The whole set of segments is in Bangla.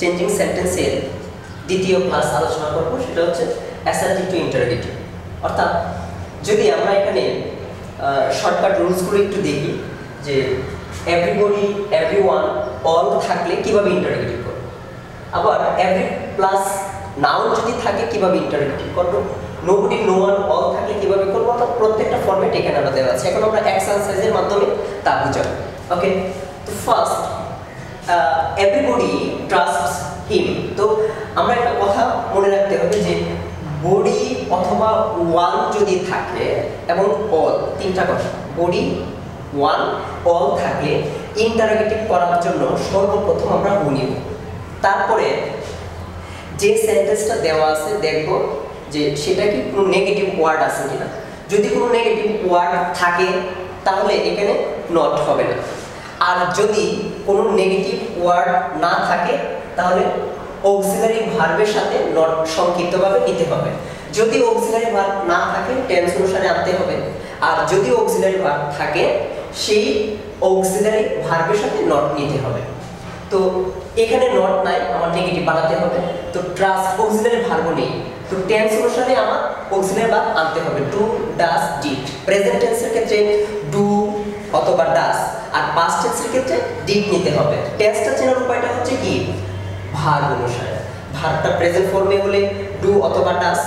চেঞ্জিং সেন্টেন্সের দ্বিতীয় ক্লাস আলোচনা করব, সেটা হচ্ছে অ্যাসার্টিভ টু ইন্টারোগেটিভ। অর্থাৎ যদি আমরা এখানে শর্টকাট রুলসগুলো একটু দেখি যে এভরিবডি, এভরিওয়ান, অল থাকলে কিভাবে ইন্টারোগেটিভ করব, আবার এভরি প্লাস নাউন যদি থাকে কিভাবে ইন্টারোগেটিভ করব, নোবডি, নো ওয়ান, অল থাকলে কিভাবে করব, অর্থাৎ প্রত্যেকটা ফর্মেট এখানে আমরা দেওয়া আছে। এখন আমরা এক্সারসাইজের মাধ্যমে তা বুঝাবো। ওকে, তো ফার্স্ট এভরিবডি ট্রাস্টস হিম। তো আমরা একটা কথা মনে রাখতে হবে যে বডি অথবা ওয়ান যদি থাকে এবং অল, তিনটা কথা, বডি, ওয়ান, অল থাকলে ইন্টারোগেটিভ করার জন্য সর্বপ্রথম আমরা হু নিব। তারপরে যে সেন্টেন্সটা দেওয়া আছে দেখব যে সেটা কি কোনো নেগেটিভ ওয়ার্ড আছে কিনা। যদি কোনো নেগেটিভ ওয়ার্ড থাকে তাহলে এখানে নট হবে না, আর যদি কোনো নেগেটিভ ওয়ার্ড না থাকে তাহলে অক্সিলারি ভার্বের সাথে নট সংক্ষিপ্তভাবে নিতে হবে। যদি অক্সিলারি ভার্ব না থাকে টেন্স অনুসারে আনতে হবে, আর যদি অক্সিলারি ভার্ব থাকে সেই অক্সিলারি ভার্বের সাথে নট নিতে হবে। তো এখানে নট নাই, আমার নেগেটিভ বানাতে হবে। তো ট্রাস্ট অক্সিলারি ভার্ব নেই, তো টেন্স অনুসারে আমার অক্সিলারি ভার্ব আনতে হবে। Do, does, did. প্রেজেন্ট টেন্সের ক্ষেত্রে ডু অথবা ডাজ, আর পাস্ট টেন্সের ক্ষেত্রে ডিড নিতে হবে। টেন্সটা চেনার উপায়টা হচ্ছে কি, ভার্ব অনুসারে। ভার্বটা প্রেজেন্ট ফর্মে হলে ডু অথবা ডাজ,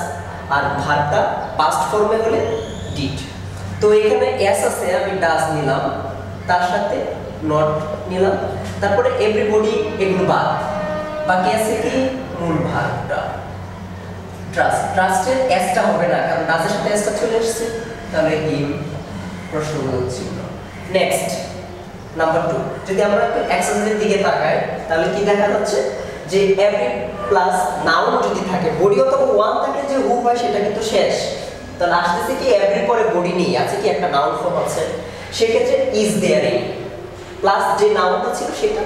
আর ভার্বটা পাস্ট ফর্মে হলে ডিড। তো এখানে এস আছে, আমি ডাজ নিলাম, তার সাথে নট নিলাম, তারপরে এভরিবডি, এগুলো বাদ, বাকি আছে কি মূল ভার্বটা ট্রাস্ট। ট্রাস্টের এসটা হবে না, কারণ ডাজের সাথে এসটা চলে এসেছে, তাহলে হিম প্রশ্নবোধক চিহ্ন। নেক্সট নাম্বার 2, যদি আমরা একটু এক্সারসাইজের দিকে তাকাই তাহলে কি দেখা যাচ্ছে যে এভরি প্লাস নাউন যদি থাকে, বডি অথবা ওয়ান থাকে, যে হু হয় সেটা কিন্তু শেষ। তাহলে আসতেছে কি এভরি পরে বডি নেই, আছে কি একটা নাউন ফর্ম আছে, সেক্ষেত্রে ইজ দেয়ার ইন প্লাস যে নাউনটা ছিল সেটা,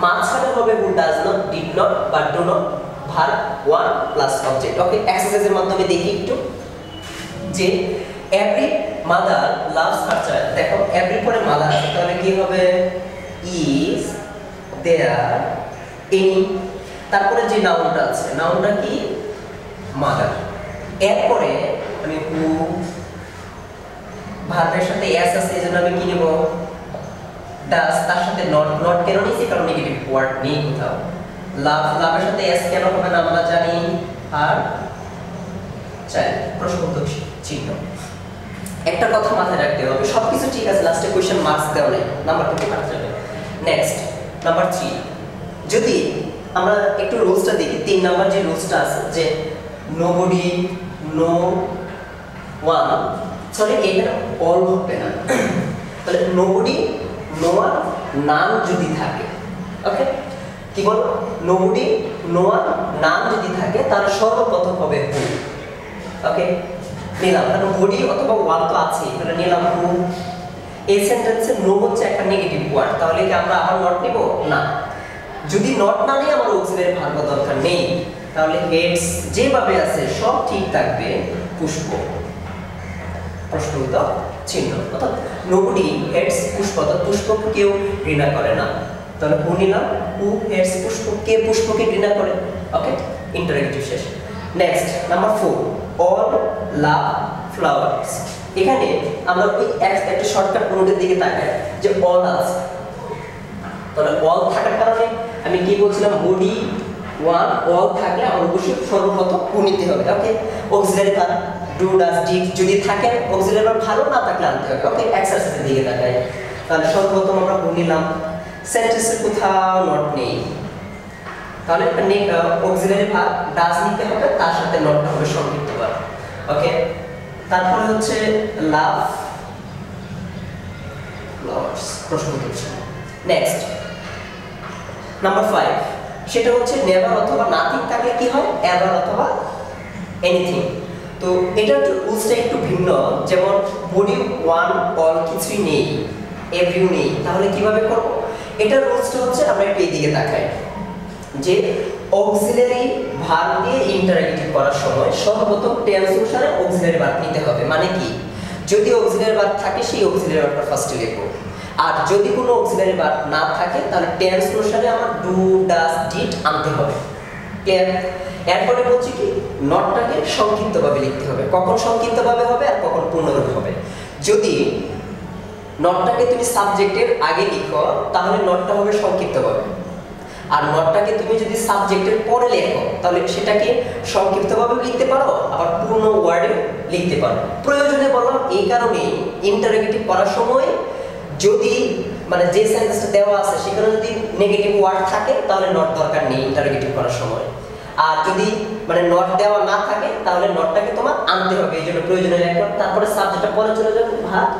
মাঝখানে হবে who, does not, did not বা do not, verb one plus object. Okay, এক্সারসাইজের মাধ্যমে দেখি একটু যে every mother loves her child. দেখো এভরি পরে মাদার আছে, তাহলে কি হবে ইজ দেয়ার এনি। তারপরে যে নাউনটা আছে, নাউনটা কি মাদার। এরপরে আমি হু, ভার্বের সাথে এস আছে, এজন্য আমি কি নেব ডাজ, তার সাথে নট। নট কেন নিয়েছি, কারণ নেগেটিভ ওয়ার্ড নেই কোথাও। লাভ, লাভের সাথে এস কেন হবে না আমরা জানি, আর চাইল্ড প্রশ্নবোধক চিহ্ন। একটা কথা মাথায় রাখতে হবে, সবকিছু ঠিক আছে, লাস্টে কোশ্চেন মার্কস দেওয়া নেই, নাম্বার কিন্তু কাটা যাবে। নেক্সট নাম্বার 3, যদি আমরা একটু রুলসটা দেখি, 3 নাম্বার যে রুলসটা আছে যে নোবডি, নো ওয়ান, সরি এখানে অল হবে না, তাহলে নোবডি, নো ওয়ান, নাম যদি থাকে, ওকে কি বল, নোবডি, নো ওয়ান, নাম যদি থাকে তাহলে সর্বপ্রথম হবে হু। ওকে নিলাম, কারণ বডি অথবা ওয়ান তো আছে, তাহলে নিলাম হু। এই সেন্টেন্সে নো হচ্ছে একটা নেগেটিভ ওয়ার্ড, তাহলে কি আমরা আবার নট নিব না। যদি নট না নিয়ে আমার অক্সিলারি ভার্ব দরকার নেই, তাহলে হেডস যেভাবে আছে সব ঠিক থাকবে, পুষ্প প্রশ্নবোধক চিহ্ন। অর্থাৎ নোবডি হেডস পুষ্প, অর্থাৎ পুষ্পকে কেউ ঘৃণা করে না, তাহলে হু নিলাম, হু হেডস পুষ্প, কে পুষ্পকে ঘৃণা করে। ওকে, ইন্টারোগেটিভ শেষ। নেক্সট নাম্বার 4, অল লাভ ফ্লাওয়ার্স। এখানে আমরা ওই একটা শর্টকাট নোটের দিকে তাকাই যে অল আছে, তাহলে অল থাকার কারণে আমি কি বলছিলাম, বডি, ওয়ান, অল থাকলে আমার অবশ্যই সর্বপ্রথম হু নিতে হবে। Okay, auxiliary verb do, does, did যদি থাকে, অক্সিলারি ভার্ব ভালো না থাকলে আনতে হবে। ওকে, এক্সারসাইজের দিকে তাকাই, তাহলে সর্বপ্রথম আমরা হু নিলাম, সেন্টেন্সের কোথাও নট নেই, তাহলে অক্সিলারি ভার্ব ডাজ নিতে হবে, তার সাথে নটটা হবে সংক্ষিপ্ত ভার্ব। ওকে, তারপরে হচ্ছে লাভ ফ্লাওয়ার্স প্রশ্নবোধক চিহ্ন। নেক্সট নাম্বার 5, সেটা হচ্ছে নেভার অথবা নাথিং থাকলে কি হয়, এভার অথবা এনিথিং। তো এটা একটু রুলসটা একটু ভিন্ন, যেমন বডি, ওয়ান, অল কিছুই নেই, এভরিও নেই, তাহলে কিভাবে করব, এটার রুলসটা হচ্ছে আমরা একটু এদিকে তাকাই যে অক্সিলারি ভার্ব দিয়ে ইন্টারোগেটিভ করার সময় সর্বপ্রথম টেন্স অনুসারে অক্সিলারি ভার্ব নিতে হবে। মানে কি, যদি অক্সিলারি ভার্ব থাকে সেই অক্সিলারি ভার্বটা ফার্স্টে লিখব, আর যদি কোনো অক্সিলারি ভার্ব না থাকে তাহলে টেন্স অনুসারে আমার ডু ডাজ ডিড আনতে হবে। ক্লিয়ার? এরপরে বলছি কি নটটাকে সংক্ষিপ্তভাবে লিখতে হবে। কখন সংক্ষিপ্তভাবে হবে আর কখন পূর্ণরূপ হবে। যদি নটটাকে তুমি সাবজেক্টের আগে লিখো তাহলে নটটা হবে সংক্ষিপ্তভাবে, আর নটটাকে তুমি যদি সাবজেক্টের পরে লেখো তাহলে সেটাকে সংক্ষিপ্তভাবে লিখতে পারো, আবার পূর্ণ ওয়ার্ডে লিখতে পারো। প্রয়োজনে বললাম এই কারণে ইন্টারোগেটিভ করার সময় যদি মানে যে সেন্টেন্সটা দেওয়া আছে সেখানে যদি নেগেটিভ ওয়ার্ড থাকে তাহলে নট দরকার নেই ইন্টারোগেটিভ করার সময়, আর যদি মানে নট দেওয়া না থাকে তাহলে নটটাকে তোমার আনতে হবে। এই জন্য প্রয়োজনে লেখো, তারপরে সাবজেক্টটা পরে চলে যাবে, ভার্ব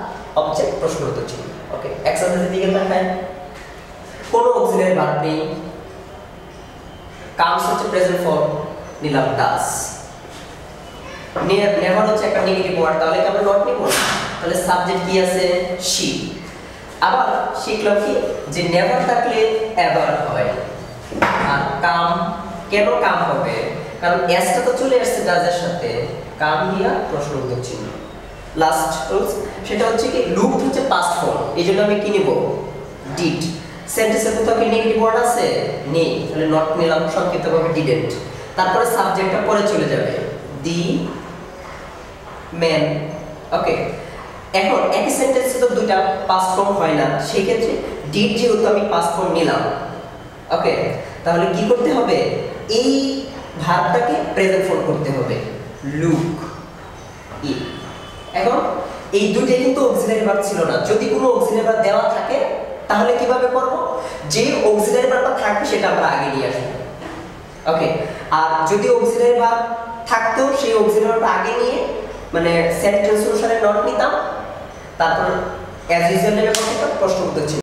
অবজেক্ট প্রশ্নবোধক চিহ্ন। ওকে, এক্সারসাইজের দিকে তাকাই। কোনো অক্সিলারি ভার্ব নেই, কামস হচ্ছে প্রেজেন্ট ফর্ম, নিলাম ডাস। নেভার হচ্ছে একটা নেগেটিভ ওয়ার্ড, তাহলে কি আমরা নট নিব? তাহলে সাবজেক্ট কি আছে? শি। আবার শিখলাম কি যে নেভার থাকলে এভার হয়, আর কাম কেন কাম হবে? কারণ এসটা তো চলে আসছে ডাজের সাথে, কাম দিয়া প্রশ্নবোধক চিহ্ন। লাস্ট রুলস সেটা হচ্ছে কি লুক হচ্ছে পাস্ট ফর্ম, এইজন্য আমি কি নিব? ডিড। সেন্টেন্সের কোথাও কি নেগেটিভ ওয়ার্ড আছে? নেই, তাহলে নট নিলাম, সংক্ষিপ্তভাবে ডিডেন্ট। তারপরে সাবজেক্টটা পরে চলে যাবে, দি ম্যান। ওকে, এখন একই সেন্টেন্সে তো দুইটা পাস্ট ফর্ম হয় না, সেই ক্ষেত্রে ডিড যেহেতু আমি পাস্ট ফর্ম নিলাম, ওকে, তাহলে কি করতে হবে? এই ভার্বটাকে প্রেজেন্ট ফর্ম করতে হবে, লুক ই। এখন এই দুইটা কিন্তু অক্সিলারি ভার্ব ছিল না। যদি কোনো অক্সিলারি ভার্ব দেওয়া থাকে তাহলে কিভাবে করব? যে অক্সিলারি ভার্বটা থাকবে সেটা আমরা আগে নিয়ে আসব। ওকে, আর যদি অক্সিলারি ভার্ব থাকতো সেই অক্সিলারি ভার্বটা আগে নিয়ে মানে সেন্টেন্স অনুসারে নট নিতাম, তারপর অ্যাজ ইউজুয়াল নেমে প্রশ্নবোধক চিহ্ন।